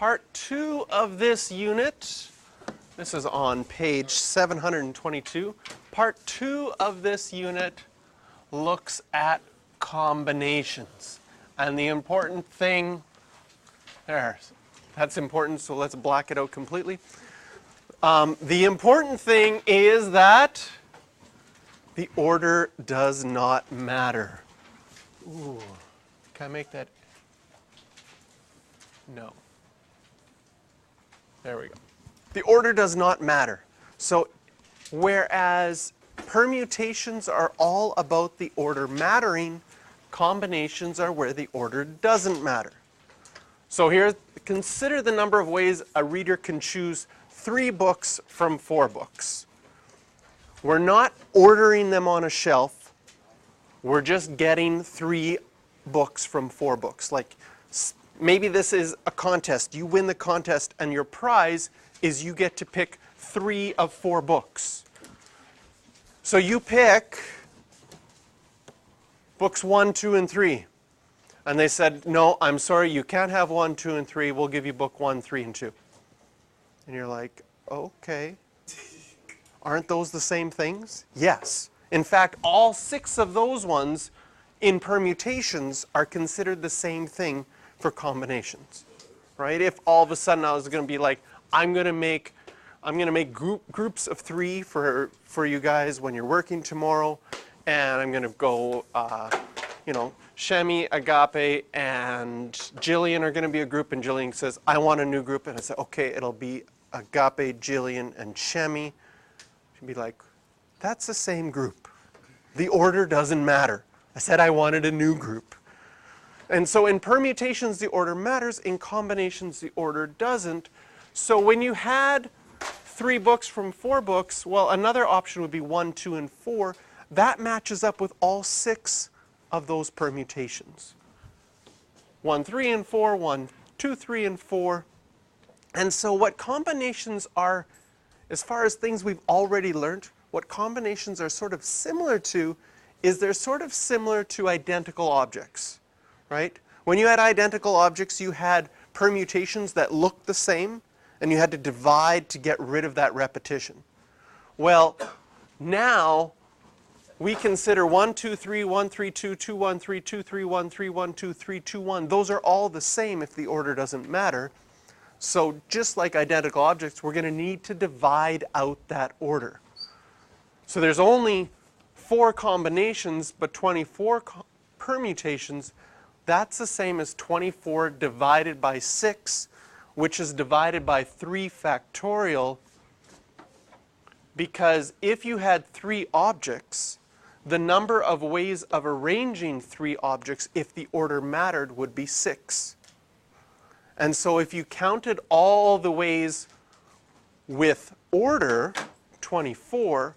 part 2 of this unit. This is on page 722. Part 2 of this unit looks at combinations. And the important thing, that's important, so let's black it out completely. The important thing is that the order does not matter. Ooh, can I make that? No. There we go. The order does not matter. So whereas permutations are all about the order mattering, combinations are where the order doesn't matter. So here, consider the number of ways a reader can choose 3 books from 4 books. We're not ordering them on a shelf. We're just getting 3 books from 4 books. Like maybe this is a contest. You win the contest and your prize is you get to pick 3 of 4 books. So you pick books 1, 2, and 3. And they said, no, I'm sorry, you can't have 1, 2, and 3. We'll give you book 1, 3, and 2. And you're like, okay. Aren't those the same things? Yes. In fact, all 6 of those ones in permutations are considered the same thing for combinations. Right? If all of a sudden I was going to be like, I'm going to make groups of 3 for you guys when you're working tomorrow, and I'm going to go, Shemi, Agape, and Jillian are going to be a group, and Jillian says, I want a new group, and I say, okay, it'll be Agape, Jillian, and Shemi. She'd be like, that's the same group. The order doesn't matter. I said I wanted a new group. And so in permutations, the order matters. In combinations, the order doesn't. So when you had 3 books from 4 books, well, another option would be 1, 2, and 4. That matches up with all 6 of those permutations. 1, 3, and 4, 1, 2, 3, and 4. And so what combinations are, as far as things we've already learned, what combinations are sort of similar to is they're sort of similar to identical objects, right? When you had identical objects, you had permutations that looked the same, and you had to divide to get rid of that repetition. Well, now we consider 1, 2, 3, 1, 3, 2, 2, 1, 3, 2, 3, 1, 3, 1, 2, 3, 2, 1. Those are all the same if the order doesn't matter. So just like identical objects, we're going to need to divide out that order. So there's only 4 combinations, but 24 permutations. That's the same as 24 divided by 6, which is divided by 3 factorial. Because if you had 3 objects, the number of ways of arranging 3 objects, if the order mattered, would be 6. And so if you counted all the ways with order, 24,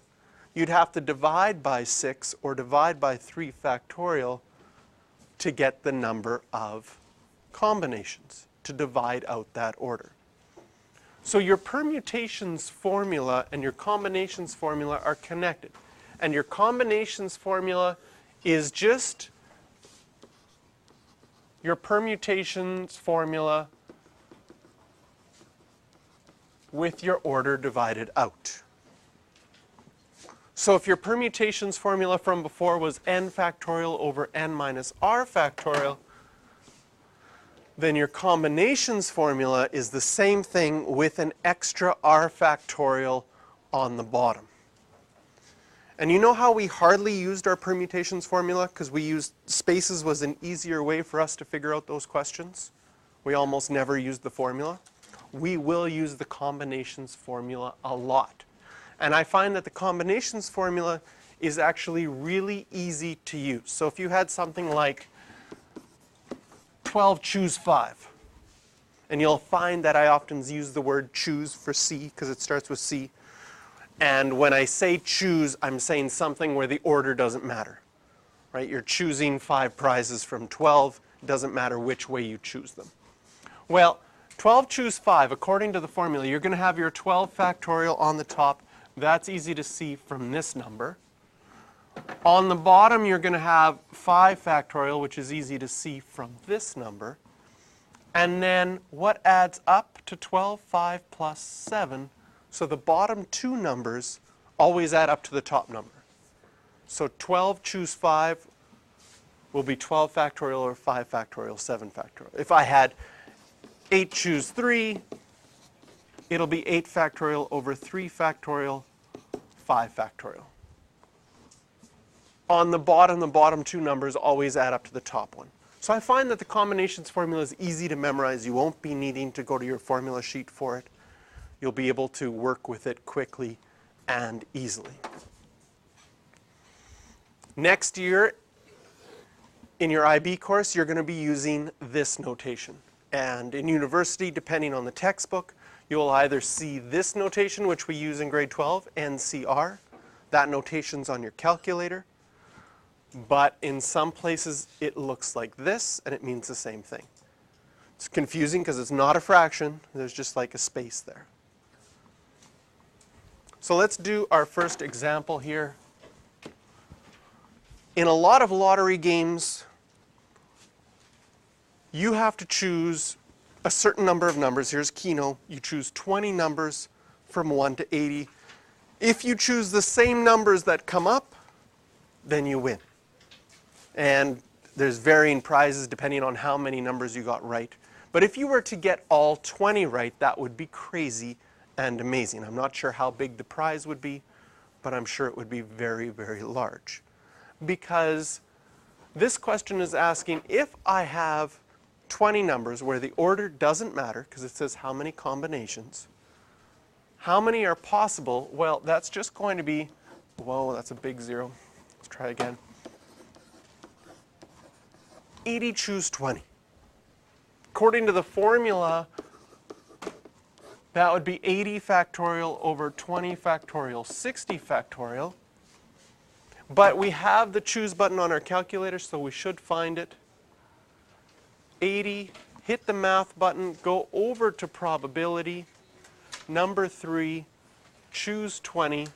you'd have to divide by 6 or divide by 3 factorial to get the number of combinations, to divide out that order. So your permutations formula and your combinations formula are connected. And your combinations formula is just your permutations formula with your order divided out. So if your permutations formula from before was n factorial over n minus r factorial, then your combinations formula is the same thing with an extra r factorial on the bottom. And you know how we hardly used our permutations formula because we used spaces was an easier way for us to figure out those questions? We almost never used the formula. We will use the combinations formula a lot. And I find that the combinations formula is actually really easy to use. So if you had something like 12 choose 5, and you'll find that I often use the word choose for C because it starts with C. And when I say choose, I'm saying something where the order doesn't matter, right? You're choosing 5 prizes from 12. It doesn't matter which way you choose them. Well, 12 choose 5, according to the formula, you're going to have your 12 factorial on the top. That's easy to see from this number. On the bottom, you're going to have 5 factorial, which is easy to see from this number. And then what adds up to 12? 5 plus 7. So the bottom two numbers always add up to the top number. So 12 choose 5 will be 12 factorial or 5 factorial, 7 factorial. If I had 8 choose 3, it'll be 8 factorial over 3 factorial, 5 factorial. On the bottom two numbers always add up to the top one. So I find that the combinations formula is easy to memorize. You won't be needing to go to your formula sheet for it. You'll be able to work with it quickly and easily. Next year, in your IB course, you're going to be using this notation. And in university, depending on the textbook, you will either see this notation, which we use in grade 12, NCR. That notation's on your calculator. But in some places, it looks like this, and it means the same thing. It's confusing because it's not a fraction. There's just like a space there. So let's do our first example here. In a lot of lottery games, you have to choose a certain number of numbers. Here's Keno. You choose 20 numbers from 1 to 80. If you choose the same numbers that come up, then you win. And there's varying prizes depending on how many numbers you got right. But if you were to get all 20 right, that would be crazy and amazing. I'm not sure how big the prize would be, but I'm sure it would be very, very large. Because this question is asking, if I have 20 numbers where the order doesn't matter, because it says how many combinations, how many are possible? Well, that's just going to be, whoa, that's a big 0. Let's try again. 80 choose 20. According to the formula, that would be 80 factorial over 20 factorial, 60 factorial. But we have the choose button on our calculator, so we should find it. 80, hit the math button, go over to probability, number 3, choose 20,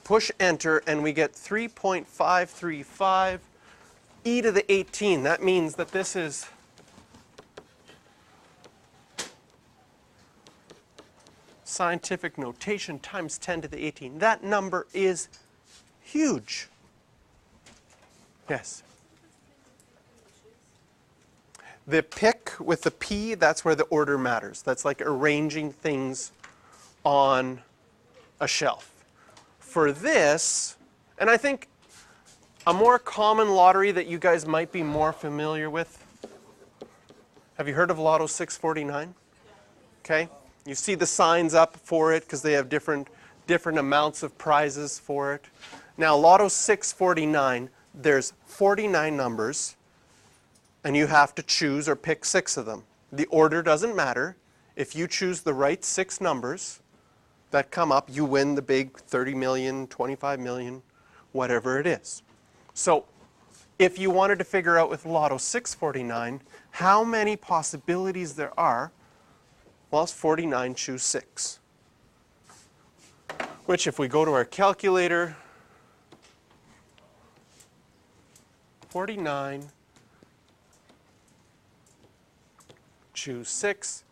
push enter, and we get 3.535 e to the 18. That means that this is scientific notation times 10 to the 18. That number is huge. Yes? The pick with the P, that's where the order matters. That's like arranging things on a shelf. For this, and I think a more common lottery that you guys might be more familiar with, have you heard of Lotto 649? Okay. You see the signs up for it because they have different amounts of prizes for it. Now, Lotto 649, there's 49 numbers, and you have to choose or pick 6 of them. The order doesn't matter. If you choose the right 6 numbers that come up, you win the big 30 million, 25 million, whatever it is. So if you wanted to figure out with Lotto 649 how many possibilities there are, well, it's 49 choose 6. Which, if we go to our calculator, 49 choose 6,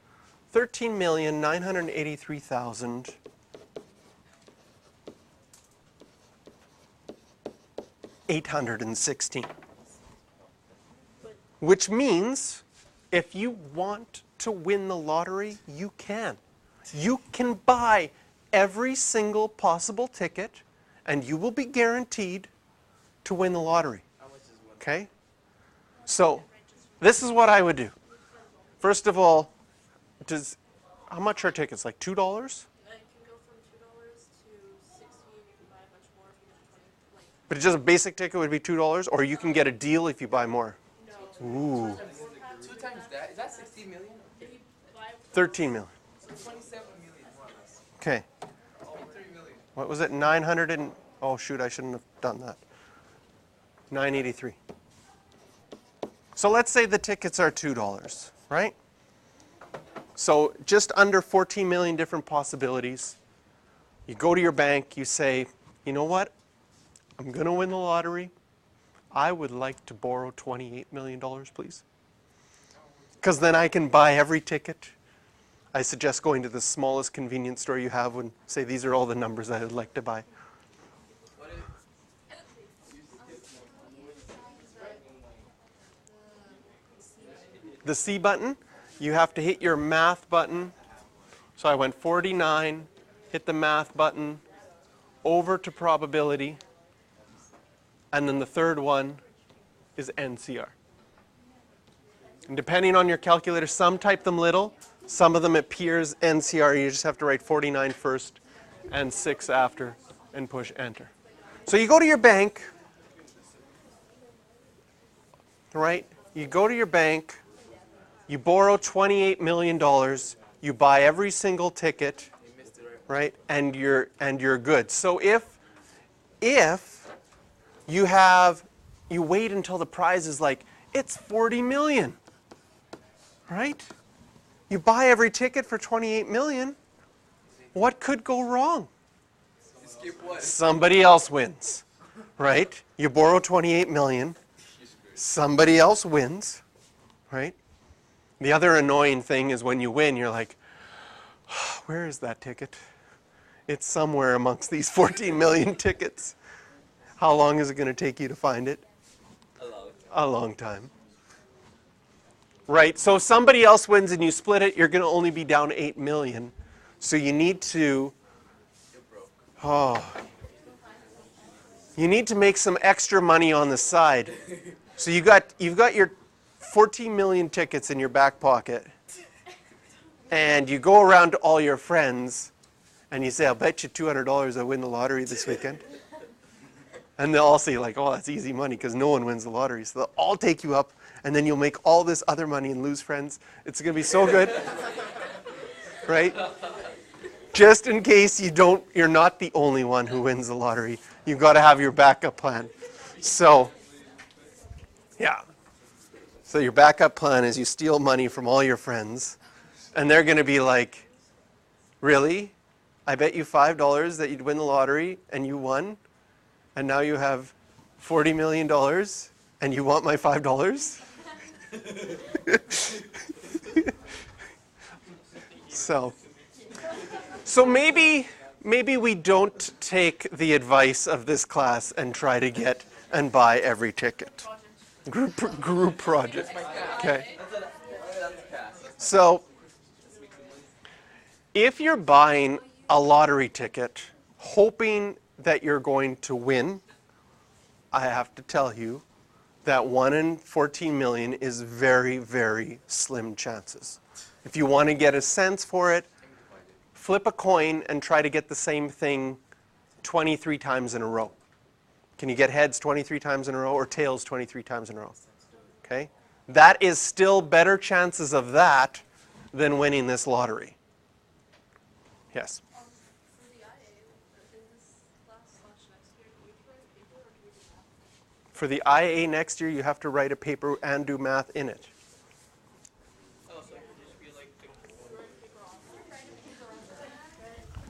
13,983,816. Which means if you want to win the lottery, you can. You can buy every single possible ticket, and you will be guaranteed to win the lottery. Okay? So, this is what I would do. First of all, how much are tickets? Like $2? It can go from $2 to 60. You can buy a bunch more if you want 20. But just a basic ticket would be $2, or you can get a deal if you buy more. No. Ooh. 2 times that? Is that 60 million? If you buy 13 million. So 27 million, more or less. Okay. 23 million. What was it? 900 and, oh shoot, I shouldn't have done that. 983. So let's say the tickets are $2, right? So just under 14 million different possibilities. You go to your bank, you say, you know what? I'm going to win the lottery. I would like to borrow $28 million, please. because then I can buy every ticket. I suggest going to the smallest convenience store you have and say, these are all the numbers I would like to buy. What if The C button, you have to hit your math button. So I went 49, hit the math button, over to probability, and then the third one is NCR. And depending on your calculator, some type them little, some of them appears NCR. You just have to write 49 first and 6 after and push enter. So you go to your bank, right? You go to your bank, you borrow $28 million, you buy every single ticket, you missed it right? right? And you're good. So if you wait until the prize is like, it's 40 million, right? You buy every ticket for 28 million, what could go wrong? You skip what? Somebody else wins, right? You borrow 28 million, somebody else wins, right? The other annoying thing is when you win, you're like, where is that ticket? It's somewhere amongst these 14 million tickets. How long is it going to take you to find it? A long time. Right, so if somebody else wins and you split it, you're going to only be down 8 million. So you need to, you need to make some extra money on the side. So you've got your 14 million tickets in your back pocket, and you go around to all your friends, and you say, I'll bet you $200 I win the lottery this weekend. And they'll all say, like, oh, that's easy money because no one wins the lottery. So they'll all take you up, and then you'll make all this other money and lose friends. It's going to be so good, right? Just in case you're not the only one who wins the lottery. You've got to have your backup plan. So, yeah. So your backup plan is you steal money from all your friends, and they're going to be like, really? I bet you $5 that you'd win the lottery, and you won? And now you have $40 million, and you want my $5? So maybe we don't take the advice of this class and try to get and buy every ticket. Group project. Okay. So if you're buying a lottery ticket hoping that you're going to win, I have to tell you that 1 in 14 million is very, very slim chances. If you want to get a sense for it, flip a coin and try to get the same thing 23 times in a row. Can you get heads 23 times in a row or tails 23 times in a row? Okay? That is still better chances of that than winning this lottery. Yes? For the IA, in this class/next year, do we write a paper or do we do math? For the IA next year, you have to write a paper and do math in it.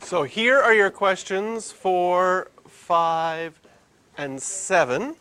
So here are your questions for 5 and 7.